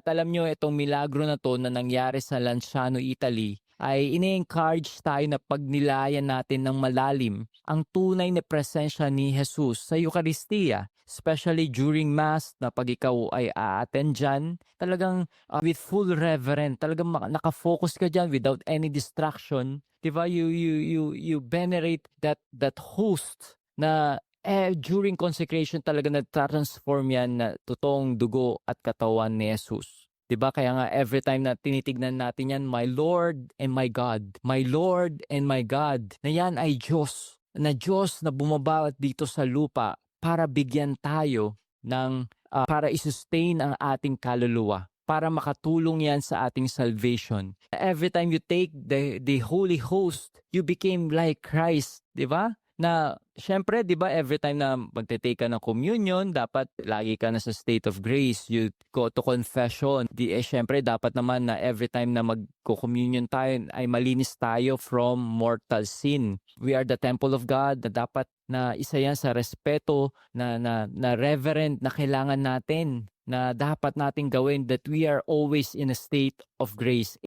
At alam nyo, itong milagro na 'to na nangyari sa Lanciano, Italy, ay ine-encourage tayo na pagnilayan natin ng malalim ang tunay na presensya ni Jesus sa Eucharistia. Especially during Mass na 'pag ikaw ay a-attend diyan, talagang, with full reverent, talagang naka-focus ka diyan without any distraction, 'di ba? You venerate that host na, during consecration talaga nagta-transform 'yan na totoong dugo at katawan ni Jesus. 'Di ba kaya nga every time na tinitignan natin 'yan, "My Lord and my God, my Lord and my God," na 'yan ay Diyos na bumabawat dito sa lupa para bigyan tayo ng, para i-sustain ang ating kaluluwa, para makatulong 'yan sa ating salvation. Every time you take the Holy Host, you became like Christ, 'di ba? Na siyempre 'di ba every time na magte-take ka ng communion dapat lagi ka na sa state of grace, you go to confession. Siyempre dapat naman na every time na magko-communion tayo ay malinis tayo from mortal sin. We are the temple of God na dapat na isa yan sa respeto na reverent na kailangan natin, na dapat nating gawin, that we are always in a state of grace.